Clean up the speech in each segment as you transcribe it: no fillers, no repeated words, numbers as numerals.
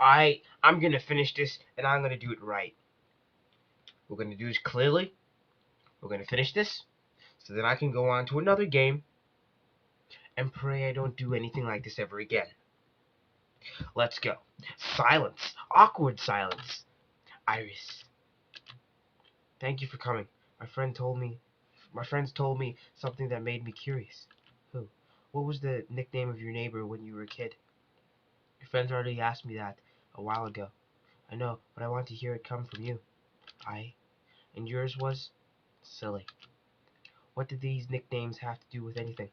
I'm gonna finish this, and I'm gonna do it right. We're gonna do this clearly. We're gonna finish this, so then I can go on to another game and pray I don't do anything like this ever again. Let's go. Silence. Awkward silence. Iris. Thank you for coming. My friend told me my friends told me something that made me curious. Who? What was the nickname of your neighbor when you were a kid? Your friends already asked me that a while ago. I know, but I want to hear it come from you. I And yours was? Silly. What did these nicknames have to do with anything?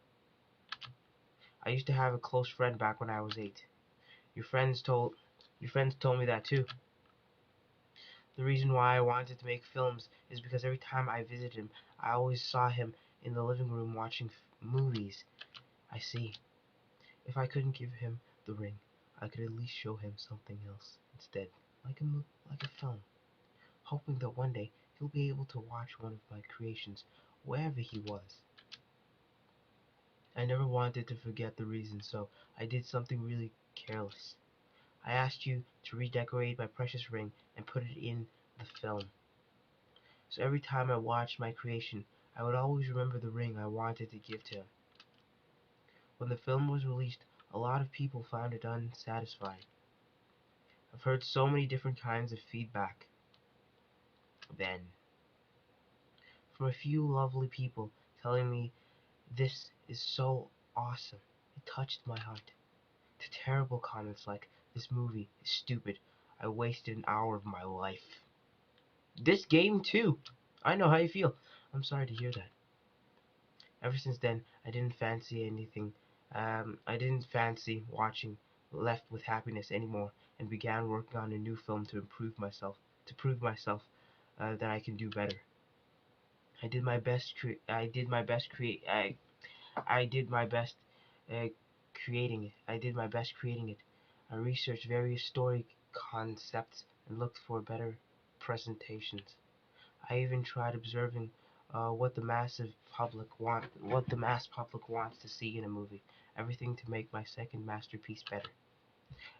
I used to have a close friend back when I was 8. Your friends told your friends told me that too. The reason why I wanted to make films is because every time I visited him, I always saw him in the living room watching movies. I see. If I couldn't give him the ring, I could at least show him something else instead, like a film, hoping that one day he'll be able to watch one of my creations wherever he was. I never wanted to forget the reason, so I did something really careless. I asked you to redecorate my precious ring and put it in the film. So every time I watched my creation, I would always remember the ring I wanted to give to him. When the film was released, a lot of people found it unsatisfying. I've heard so many different kinds of feedback then, from a few lovely people telling me this is so awesome. It touched my heart. To terrible comments like, this movie is stupid. I wasted an hour of my life. This game too. I know how you feel. I'm sorry to hear that. Ever since then, I didn't fancy watching Left with Happiness anymore, and began working on a new film to prove myself that I can do better. I did my best. I did my best. I did my best creating it. I did my best creating it. I researched various story concepts and looked for better presentations. I even tried observing what the mass public wants to see in a movie. Everything to make my second masterpiece better.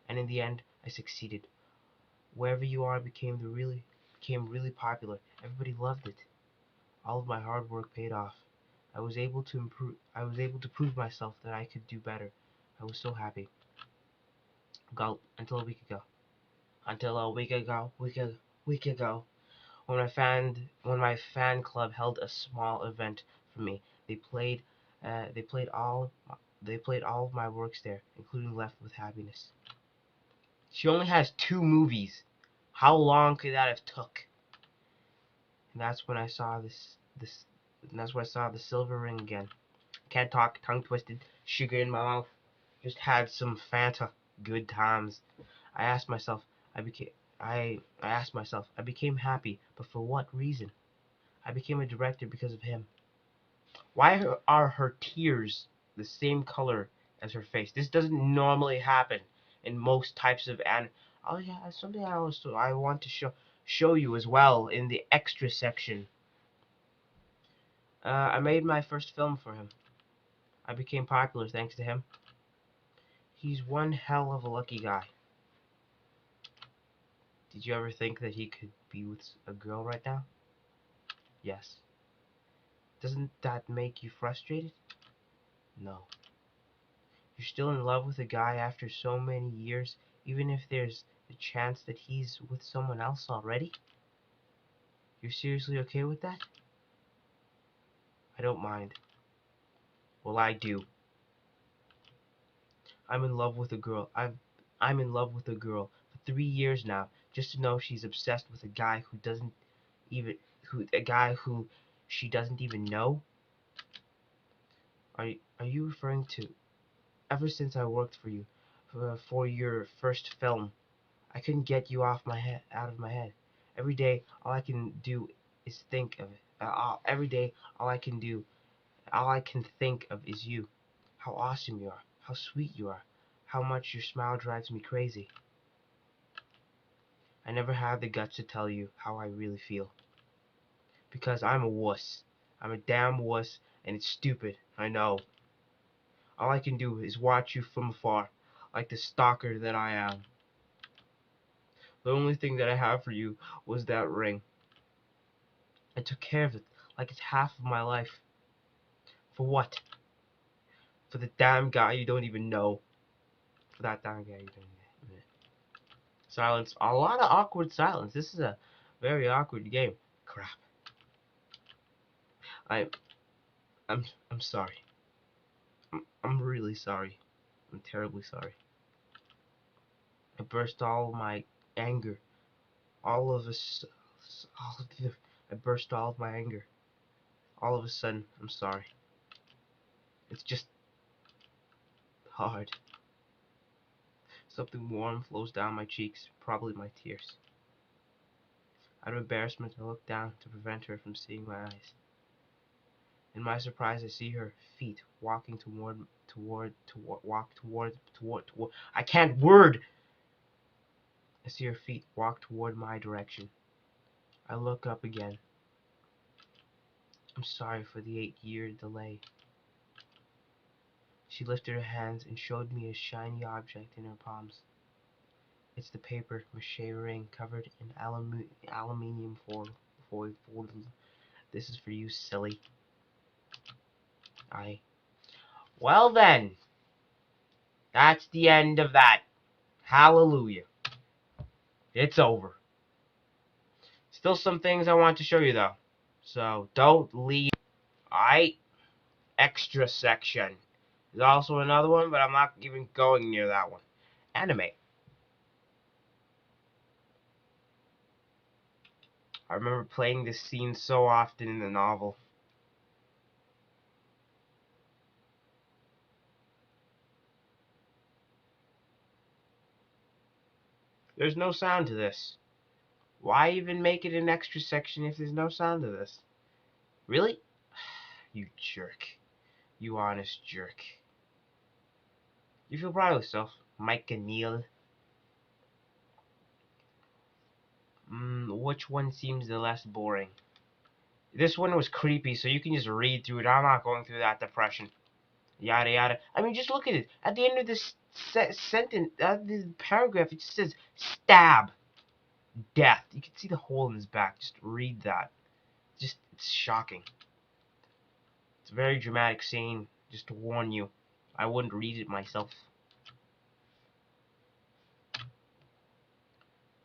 And in the end, I succeeded. Wherever you are became really popular. Everybody loved it. All of my hard work paid off. I was able to prove myself that I could do better. I was so happy. Until a week ago. Until a week ago, when my fan club held a small event for me. They played uh, they played all they played all of my works there, including Left with Happiness. She only has 2 movies. How long could that have took? And that's when I saw this and that's when I saw the silver ring again. Can't talk, tongue twisted, sugar in my mouth. Just had some Fanta. Good times. I asked myself, I asked myself, I became happy, but for what reason? I became a director because of him. Why are her tears the same color as her face? This doesn't normally happen in most types of Oh yeah, something I want to show you as well in the extra section. I made my first film for him. I became popular thanks to him. He's one hell of a lucky guy. Did you ever think that he could be with a girl right now? Yes. Doesn't that make you frustrated? No. You're still in love with a guy after so many years, even if there's a chance that he's with someone else already? You're seriously okay with that? I don't mind. Well, I do. I'm in love with a girl. I'm in love with a girl for 3 years now, just to know she's obsessed with a guy even a guy who she doesn't even know. Are you referring to ever since I worked for you for your first film? I couldn't get you out of my head. Every day, all I can do is think of it. Every day, all I can think of is you. How awesome you are. How sweet you are. How much your smile drives me crazy. I never had the guts to tell you how I really feel. Because I'm a wuss. I'm a damn wuss, and it's stupid. I know. All I can do is watch you from afar, like the stalker that I am. The only thing that I have for you was that ring. I took care of it like it's half of my life. For what? For the damn guy you don't even know. For that damn guy you don't even know. Silence. A lot of awkward silence. This is a very awkward game. Crap. I I'm sorry. I'm really sorry. I'm terribly sorry. I burst all of my anger. All of us. All of the, I burst all of my anger. All of a sudden, I'm sorry. It's just hard. Something warm flows down my cheeks, probably my tears. Out of embarrassment, I look down to prevent her from seeing my eyes. In my surprise, I see her feet walking toward. I can't word! I see her feet walk toward my direction. I look up again. I'm sorry for the 8-year delay. She lifted her hands and showed me a shiny object in her palms. It's the paper mache ring covered in aluminium foil. This is for you, silly. Well then, that's the end of that. Hallelujah. It's over. Still some things I want to show you though. So don't leave. Alright? Extra section. There's also another one, but I'm not even going near that one. Anime. I remember playing this scene so often in the novel. There's no sound to this. Why even make it an extra section if there's no sound to this? Really? You jerk. You honest jerk. You feel proud of yourself, Mike and Neil. Which one seems the less boring? This one was creepy, so you can just read through it. I'm not going through that depression. Yada yada. I mean, just look at it. At the end of this sentence, this paragraph, it just says stab, death. You can see the hole in his back. Just read that. It's shocking. It's a very dramatic scene. Just to warn you, I wouldn't read it myself.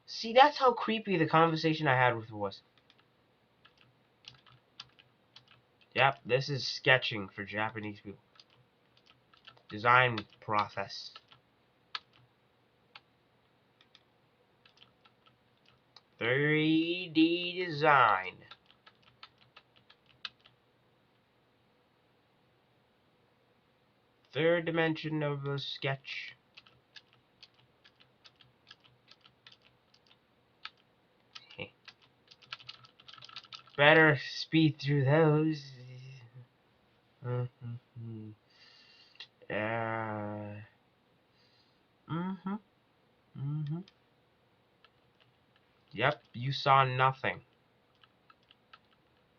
See, that's how creepy the conversation I had with her was. Yep, this is sketching for Japanese people. Design process. 3D design. Third dimension of a sketch. Better speed through those. Yep, you saw nothing.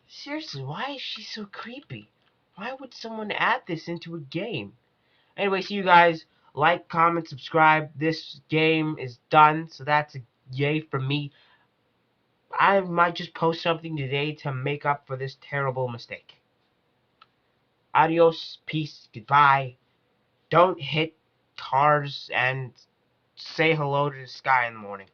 Seriously, why is she so creepy? Why would someone add this into a game? Anyway, see you guys. Like, comment, subscribe. This game is done, so that's a yay for me. I might just post something today to make up for this terrible mistake. Adios, peace, goodbye. Don't hit cars and say hello to the sky in the morning.